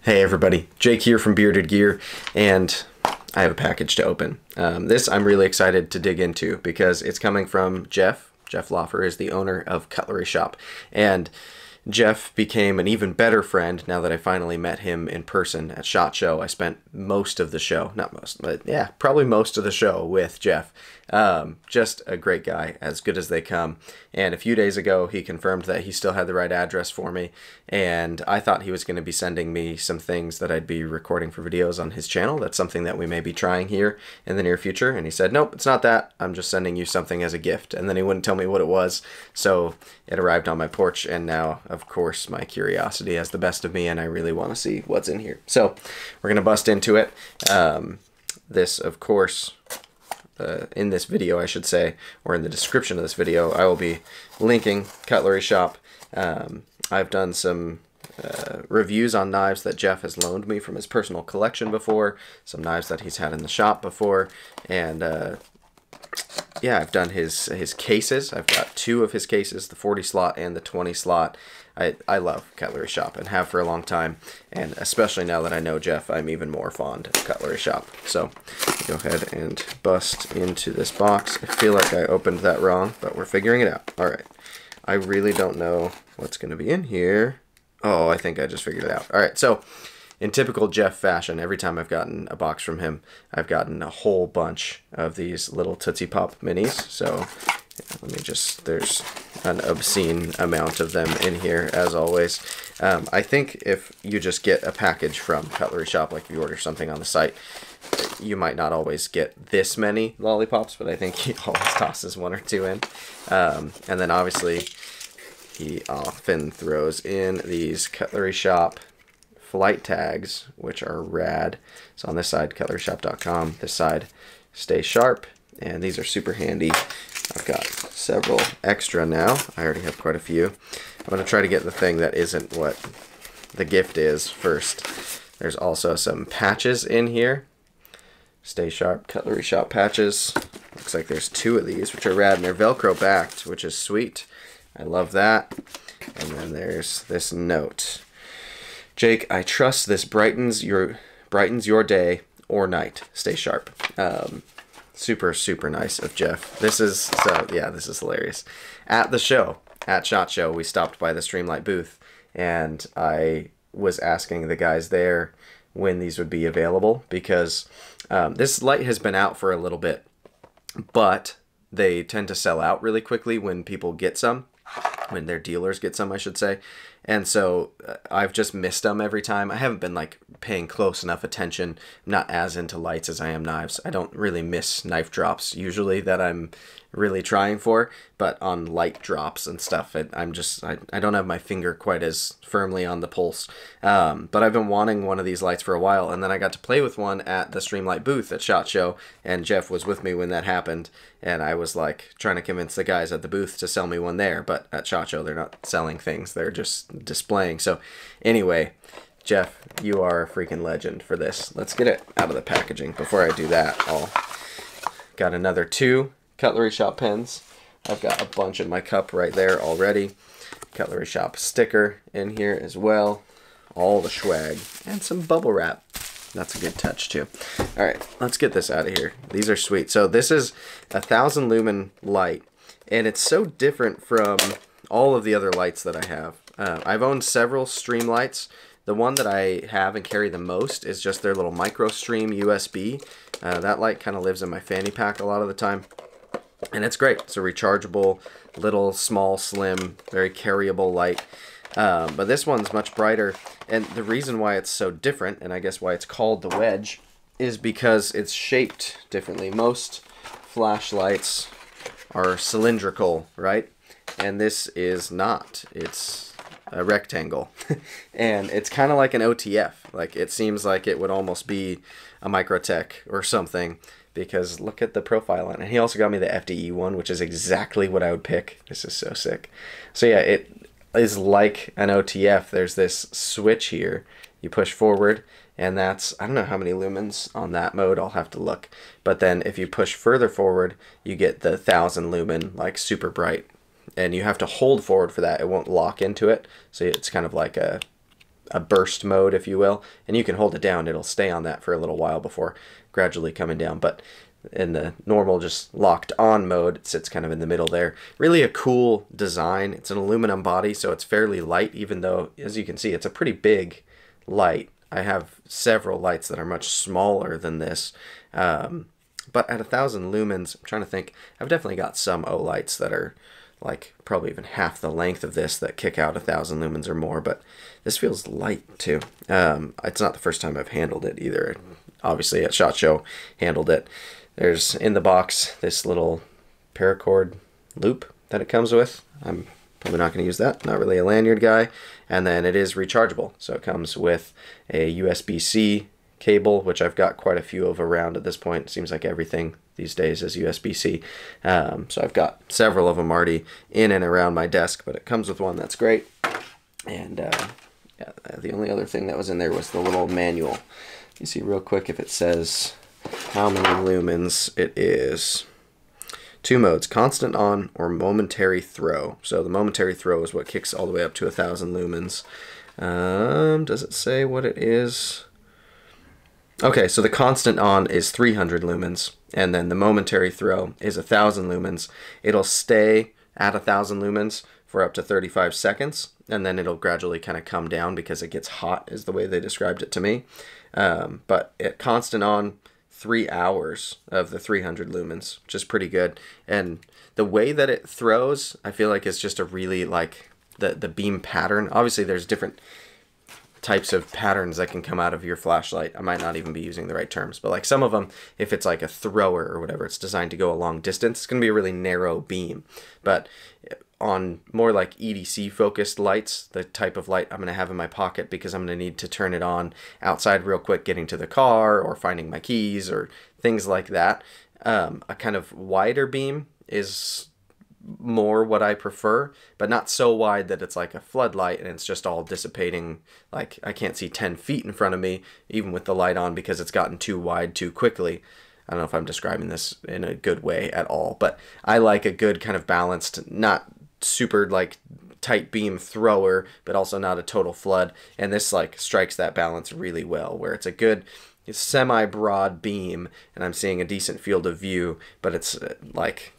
Hey everybody, Jake here from Bearded Gear, and I have a package to open. This I'm really excited to dig into because it's coming from Jeff. Jeff Loffer is the owner of Cutlery Shoppe, and Jeff became an even better friend now that I finally met him in person at SHOT Show. I spent most of the show, not most, but yeah, probably most of the show with Jeff. Just a great guy, as good as they come. And a few days ago, he confirmed that he still had the right address for me, and I thought he was going to be sending me some things that I'd be recording for videos on his channel. That's something that we may be trying here in the near future. And he said, nope, it's not that. I'm just sending you something as a gift. And then he wouldn't tell me what it was. So it arrived on my porch, and now, of course, my curiosity has the best of me, and I really want to see what's in here. So we're going to bust into it. This, of course, in this video, I should say, or in the description of this video, I will be linking Cutlery Shoppe. I've done some reviews on knives that Jeff has loaned me from his personal collection before, some knives that he's had in the shop before, and yeah, I've done his cases. I've got two of his cases, the 40 slot and the 20 slot. I love Cutlery Shoppe and have for a long time, and especially now that I know Jeff, I'm even more fond of Cutlery Shoppe. So go ahead and bust into this box. I feel like I opened that wrong, but we're figuring it out. All right, I really don't know what's going to be in here. Oh, I think I just figured it out. All right, so in typical Jeff fashion, every time I've gotten a box from him, I've gotten a whole bunch of these little Tootsie Pop minis. So let me just, there's an obscene amount of them in here, as always. I think if you just get a package from Cutlery Shoppe, like if you order something on the site, you might not always get this many lollipops, but I think he always tosses one or two in. And then obviously, he often throws in these Cutlery Shoppe flight tags, which are rad. So on this side, cutleryshoppe.com, this side, Stay Sharp, and these are super handy. I've got several extra now. I already have quite a few. I'm going to try to get the thing that isn't what the gift is first. There's also some patches in here. Stay Sharp Cutlery Shoppe patches. Looks like there's two of these, which are rad, and they're Velcro backed, which is sweet. I love that. And then there's this note. Jake, I trust this brightens your day or night. Stay sharp. Super, super nice of Jeff. This is, so yeah, this is hilarious. At the show, at SHOT Show, we stopped by the Streamlight booth, and I was asking the guys there when these would be available, because this light has been out for a little bit, but they tend to sell out really quickly when people get some, when their dealers get some, I should say. And so I've just missed them every time. I haven't been like paying close enough attention. I'm not as into lights as I am knives. I don't really miss knife drops usually that I'm really trying for, but on light drops and stuff, I don't have my finger quite as firmly on the pulse. But I've been wanting one of these lights for a while, and then I got to play with one at the Streamlight booth at SHOT Show, and Jeff was with me when that happened, and I was like trying to convince the guys at the booth to sell me one there, but at SHOT Show they're not selling things, they're just displaying. So anyway, Jeff, you are a freaking legend for this. Let's get it out of the packaging. Before I do that, I'll got another two Cutlery Shoppe pens. I've got a bunch in my cup right there already. Cutlery Shoppe sticker in here as well. All the swag. And some bubble wrap. That's a good touch too. Alright, let's get this out of here. These are sweet. So this is a 1,000 lumen light. And it's so different from all of the other lights that I have. I've owned several Streamlights. The one that I have and carry the most is just their little micro stream USB. That light kind of lives in my fanny pack a lot of the time. And it's great. It's a rechargeable, little, small, slim, very carryable light. But this one's much brighter. And the reason why it's so different, and I guess why it's called the Wedge, is because it's shaped differently. Most flashlights are cylindrical, right? And this is not. It's a rectangle. And it's kind of like an OTF. Like, it seems like it would almost be a Microtech or something, because look at the profile on it. And he also got me the FDE one, which is exactly what I would pick. This is so sick. So yeah, it is like an OTF. There's this switch here. You push forward, and that's, I don't know how many lumens on that mode. I'll have to look. But then if you push further forward, you get the 1,000 lumen, like super bright. And you have to hold forward for that. It won't lock into it. So it's kind of like a a burst mode, if you will, and you can hold it down. It'll stay on that for a little while before gradually coming down. But in the normal, just locked on mode, it sits kind of in the middle there. Really a cool design. It's an aluminum body, so it's fairly light, even though, as you can see, it's a pretty big light. I have several lights that are much smaller than this. But at 1,000 lumens, I'm trying to think, I've definitely got some O lights that are like probably even half the length of this that kick out 1,000 lumens or more, but this feels light too. It's not the first time I've handled it either. Obviously at SHOT Show handled it. There's in the box this little paracord loop that it comes with. I'm probably not going to use that. Not really a lanyard guy. And then it is rechargeable. So it comes with a USB-C cable, which I've got quite a few of around at this point. It seems like everything these days is USB-C. So I've got several of them already in and around my desk, but it comes with one that's great. And yeah, the only other thing that was in there was the little manual. You see real quick if it says how many lumens it is. 2 modes, constant on or momentary throw. So the momentary throw is what kicks all the way up to 1,000 lumens. Does it say what it is? Okay, so the constant on is 300 lumens, and then the momentary throw is 1,000 lumens. It'll stay at 1,000 lumens for up to 35 seconds, and then it'll gradually kind of come down because it gets hot, is the way they described it to me. But at constant on, 3 hours of the 300 lumens, which is pretty good. And the way that it throws, I feel like it's just a really, like, the beam pattern. Obviously, there's different types of patterns that can come out of your flashlight. I might not even be using the right terms, but like some of them, if it's like a thrower or whatever, it's designed to go a long distance. It's going to be a really narrow beam. But on more like EDC focused lights, the type of light I'm going to have in my pocket because I'm going to need to turn it on outside real quick, getting to the car or finding my keys or things like that, a kind of wider beam is more what I prefer, but not so wide that it's like a floodlight and it's just all dissipating. Like I can't see 10 feet in front of me even with the light on because it's gotten too wide too quickly. I don't know if I'm describing this in a good way at all, but I like a good kind of balanced, not super like tight beam thrower, but also not a total flood. And this like strikes that balance really well, where it's a good semi-broad beam and I'm seeing a decent field of view, but it's like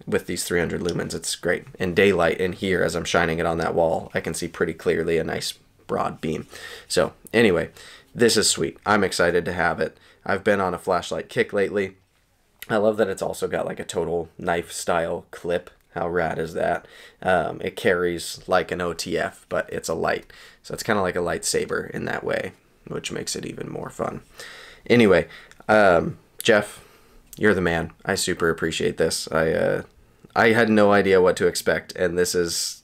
with these 300 lumens, it's great. In daylight in here, as I'm shining it on that wall, I can see pretty clearly a nice broad beam. So anyway, this is sweet. I'm excited to have it. I've been on a flashlight kick lately. I love that it's also got like a total knife style clip. How rad is that? It carries like an OTF, but it's a light. So it's kind of like a lightsaber in that way, which makes it even more fun. Anyway, Jeff, you're the man. I super appreciate this. I had no idea what to expect, and this is,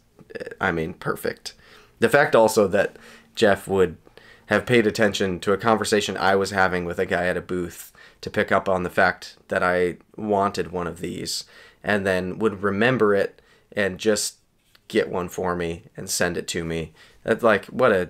I mean, perfect. The fact also that Jeff would have paid attention to a conversation I was having with a guy at a booth to pick up on the fact that I wanted one of these, and then would remember it and just get one for me and send it to me. That's like, what a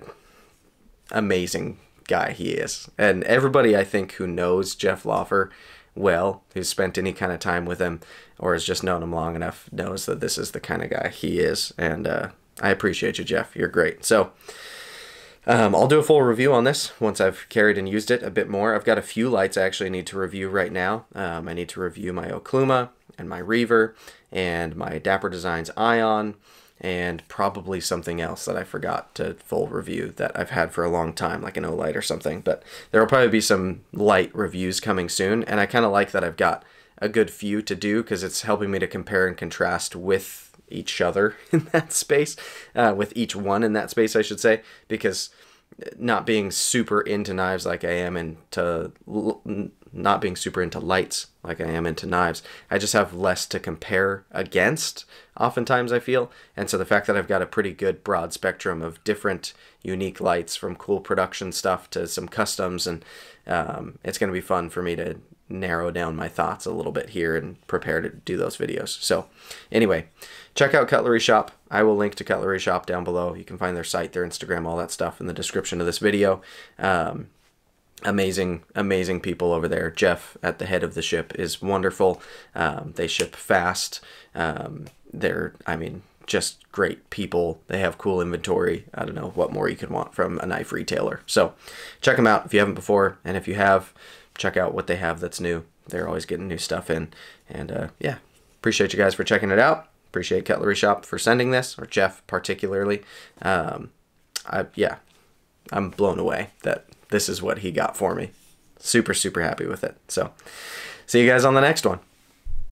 amazing guy he is. And everybody I think who knows Jeff Loffer well, who's spent any kind of time with him or has just known him long enough, knows that this is the kind of guy he is. And I appreciate you, Jeff. You're great. So I'll do a full review on this once I've carried and used it a bit more. I've got a few lights I actually need to review right now. I need to review my Okluma and my Reaver and my Dapper Designs Ion and probably something else that I forgot to full review that I've had for a long time, like an Olight or something. But there will probably be some light reviews coming soon, and I kind of like that I've got a good few to do because it's helping me to compare and contrast with each other in that space, with each one in that space, I should say, because not being super into knives like I am into not being super into lights like I am into knives, I just have less to compare against oftentimes, I feel. And so the fact that I've got a pretty good broad spectrum of different unique lights, from cool production stuff to some customs, and it's going to be fun for me to narrow down my thoughts a little bit here and prepare to do those videos. So anyway, check out Cutlery Shoppe. I will link to Cutlery Shoppe down below. You can find their site, their Instagram, all that stuff in the description of this video. Amazing people over there. Jeff at the head of the ship is wonderful. They ship fast. I mean, just great people. They have cool inventory. I don't know what more you could want from a knife retailer. So check them out if you haven't before, and if you have, check out what they have that's new. They're always getting new stuff in. And yeah, appreciate you guys for checking it out. Appreciate Cutlery Shoppe for sending this, or Jeff particularly. Yeah, I'm blown away that this is what he got for me. Super, super happy with it. So see you guys on the next one.